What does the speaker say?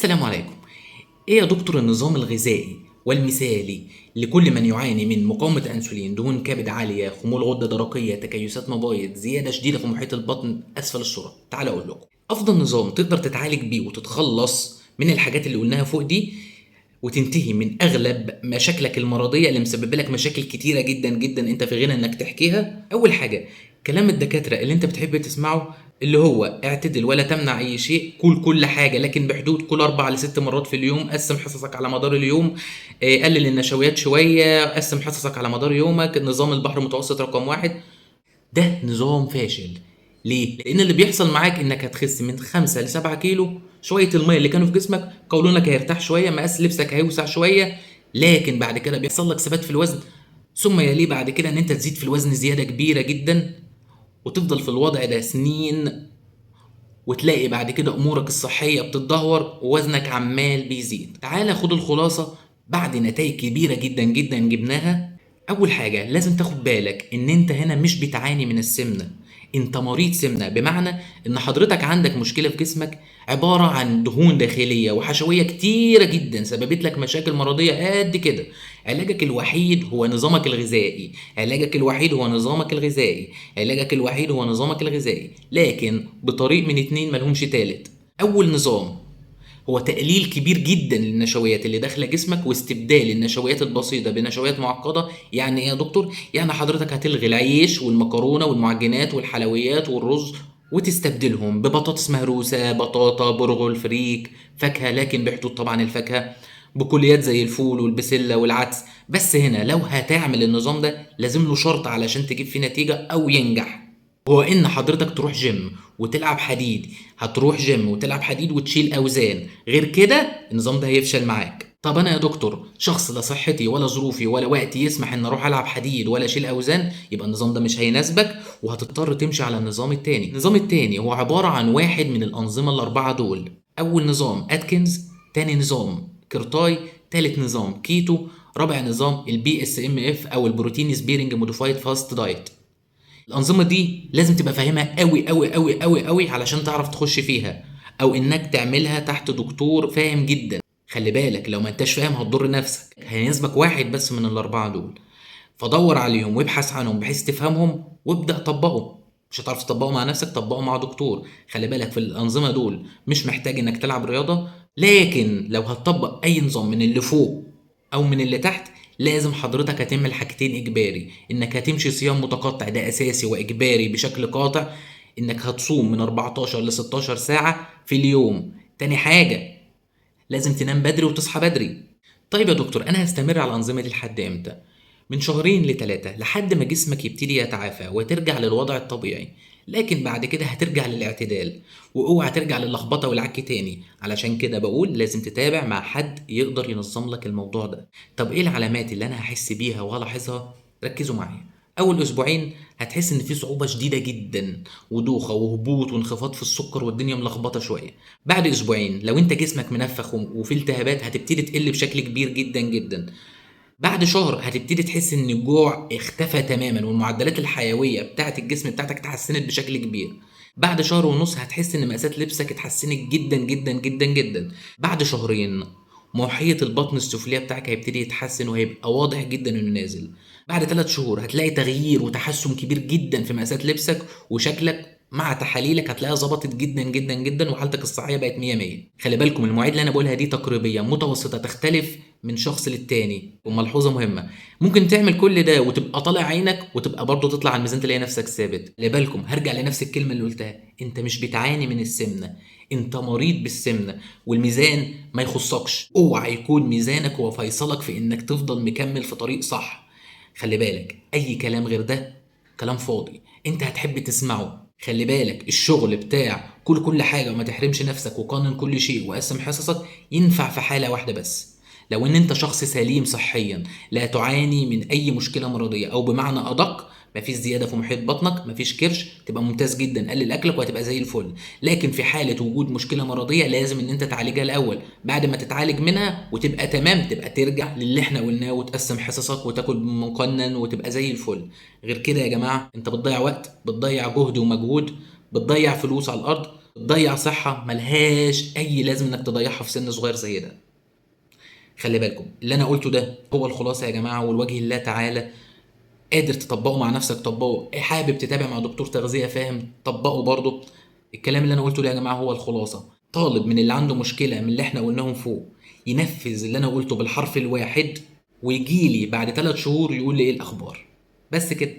السلام عليكم. ايه يا دكتور النظام الغذائي والمثالي لكل من يعاني من مقاومة أنسولين، دهون كبد عالية، خمول غدة درقية، تكيسات مبايض، زيادة شديدة في محيط البطن أسفل السرة؟ تعال أقول لكم أفضل نظام تقدر تتعالج بيه وتتخلص من الحاجات اللي قلناها فوق دي، وتنتهي من اغلب مشاكلك المرضيه اللي مسببه لك مشاكل كتيره جدا جدا انت في غنى انك تحكيها. اول حاجه كلام الدكاتره اللي انت بتحب تسمعه، اللي هو اعتدل ولا تمنع اي شيء، كل حاجه لكن بحدود، كل 4 ل6 مرات في اليوم، قسم حصصك على مدار اليوم، قلل النشويات شويه، قسم حصصك على مدار يومك، نظام البحر المتوسط رقم واحد. ده نظام فاشل. ليه؟ لأن اللي بيحصل معاك إنك هتخس من 5 ل7 كيلو، شوية المية اللي كانوا في جسمك، قولونك هيرتاح شوية، مقاس لبسك هيوسع شوية، لكن بعد كده بيحصل لك ثبات في الوزن، ثم يليه بعد كده إن أنت تزيد في الوزن زيادة كبيرة جدا، وتفضل في الوضع ده سنين، وتلاقي بعد كده أمورك الصحية بتتدهور ووزنك عمال بيزيد. تعالى خد الخلاصة بعد نتائج كبيرة جدا جدا جبناها. أول حاجة لازم تاخد بالك إن أنت هنا مش بتعاني من السمنة، أنت مريض سمنة، بمعنى إن حضرتك عندك مشكلة في جسمك عبارة عن دهون داخلية وحشوية كتيرة جدا سببت لك مشاكل مرضية قد كده. علاجك الوحيد هو نظامك الغذائي، علاجك الوحيد هو نظامك الغذائي، علاجك الوحيد هو نظامك الغذائي، لكن بطريق من اتنين ملهمش تالت. أول نظام هو تقليل كبير جدا للنشويات اللي داخله جسمك، واستبدال النشويات البسيطه بنشويات معقده. يعني ايه يا دكتور؟ يعني حضرتك هتلغي العيش والمكرونه والمعجنات والحلويات والرز، وتستبدلهم ببطاطس مهروسه، بطاطا، برغل، فريك، فاكهه لكن بحدود طبعا الفاكهه، بكليات زي الفول والبسله والعدس. بس هنا لو هتعمل النظام ده لازم له شرط علشان تجيب فيه نتيجه او ينجح، هو ان حضرتك تروح جيم وتلعب حديد. هتروح جيم وتلعب حديد وتشيل اوزان، غير كده النظام ده هيفشل معاك. طب انا يا دكتور شخص لا صحتي ولا ظروفي ولا وقتي يسمح ان اروح العب حديد ولا اشيل اوزان، يبقى النظام ده مش هيناسبك وهتضطر تمشي على النظام التاني. النظام التاني هو عبارة عن واحد من الانظمة الاربعة دول. اول نظام اتكنز، تاني نظام كرتاي، تالت نظام كيتو، رابع نظام البي اس ام اف او البروتين سبيرنج موديفايد فاست دايت. الأنظمة دي لازم تبقى فاهمها قوي قوي قوي قوي قوي علشان تعرف تخش فيها، أو إنك تعملها تحت دكتور فاهم جدا. خلي بالك لو ما انتش فاهم هتضر نفسك، هيناسبك واحد بس من الأربعة دول، فدور عليهم وابحث عنهم بحيث تفهمهم وابدأ طبقهم. مش هتعرف تطبقه مع نفسك، طبقه مع دكتور. خلي بالك في الأنظمة دول مش محتاج إنك تلعب رياضة، لكن لو هتطبق أي نظام من اللي فوق أو من اللي تحت لازم حضرتك هتعمل حاجتين إجباري: إنك هتمشي صيام متقطع، ده أساسي وإجباري بشكل قاطع، إنك هتصوم من 14 ل 16 ساعة في اليوم. تاني حاجة لازم تنام بدري وتصحى بدري. طيب يا دكتور انا هستمر على الانظمه دي لحد امتى؟ من 2 ل3 لحد ما جسمك يبتدي يتعافى وترجع للوضع الطبيعي، لكن بعد كده هترجع للاعتدال، واوعى ترجع للخبطه والعك تاني. علشان كده بقول لازم تتابع مع حد يقدر ينظم لك الموضوع ده. طب ايه العلامات اللي انا هحس بيها وهلاحظها؟ ركزوا معايا. اول اسبوعين هتحس ان في صعوبه شديده جدا، ودوخه وهبوط وانخفاض في السكر والدنيا ملخبطه شويه. بعد اسبوعين لو انت جسمك منفخ وفي التهابات هتبتدي تقل بشكل كبير جدا جدا. بعد شهر هتبتدي تحس ان الجوع اختفى تماما والمعدلات الحيويه بتاعه الجسم بتاعتك اتحسنت بشكل كبير. بعد شهر ونص هتحس ان مقاسات لبسك اتحسنت جدا جدا جدا جدا. بعد شهرين محيط البطن السفليه بتاعك هيبتدي يتحسن وهيبقى واضح جدا انه نازل. بعد 3 شهور هتلاقي تغيير وتحسن كبير جدا في مقاسات لبسك وشكلك، مع تحاليلك هتلاقيها ظبطت جدا جدا جدا وحالتك الصحيه بقت 100 100. خلي بالكم المواعيد اللي انا بقولها دي تقريبيه متوسطه، تختلف من شخص للتاني. وملحوظه مهمه، ممكن تعمل كل ده وتبقى طالع عينك وتبقى برضه تطلع على الميزان تلاقي نفسك ثابت. خلي بالكم هرجع لنفس الكلمه اللي قلتها، انت مش بتعاني من السمنه، انت مريض بالسمنه، والميزان ما يخصكش. اوعى يكون ميزانك هو فيصلك في انك تفضل مكمل في طريق صح. خلي بالك اي كلام غير ده كلام فاضي انت هتحب تسمعه. خلي بالك الشغل بتاع كل حاجة وما تحرمش نفسك وقانن كل شيء وقسم حصصك ينفع في حالة واحدة بس: لو ان انت شخص سليم صحيا، لا تعاني من اي مشكلة مرضية، او بمعنى ادق مفيش زيادة في محيط بطنك، مفيش كرش، تبقى ممتاز جدا، قلل اكلك وهتبقى زي الفل. لكن في حالة وجود مشكلة مرضية لازم ان انت تعالجها الاول، بعد ما تتعالج منها وتبقى تمام تبقى ترجع للي احنا قلناه وتقسم حصصك وتاكل مقنن وتبقى زي الفل. غير كده يا جماعة انت بتضيع وقت، بتضيع جهد ومجهود، بتضيع فلوس على الارض، تضيع صحة ملهاش أي لازم إنك تضيعها في سن صغير زي ده. خلي بالكم اللي أنا قلته ده هو الخلاصة يا جماعة، والوجه الله تعالى. قادر تطبقه مع نفسك طبقه، حابب تتابع مع دكتور تغذية فاهم طبقه برضه. الكلام اللي أنا قلته ده يا جماعة هو الخلاصة. طالب من اللي عنده مشكلة من اللي احنا قلناهم فوق ينفذ اللي أنا قلته بالحرف الواحد، ويجيلي بعد 3 شهور يقول لي إيه الأخبار. بس كده.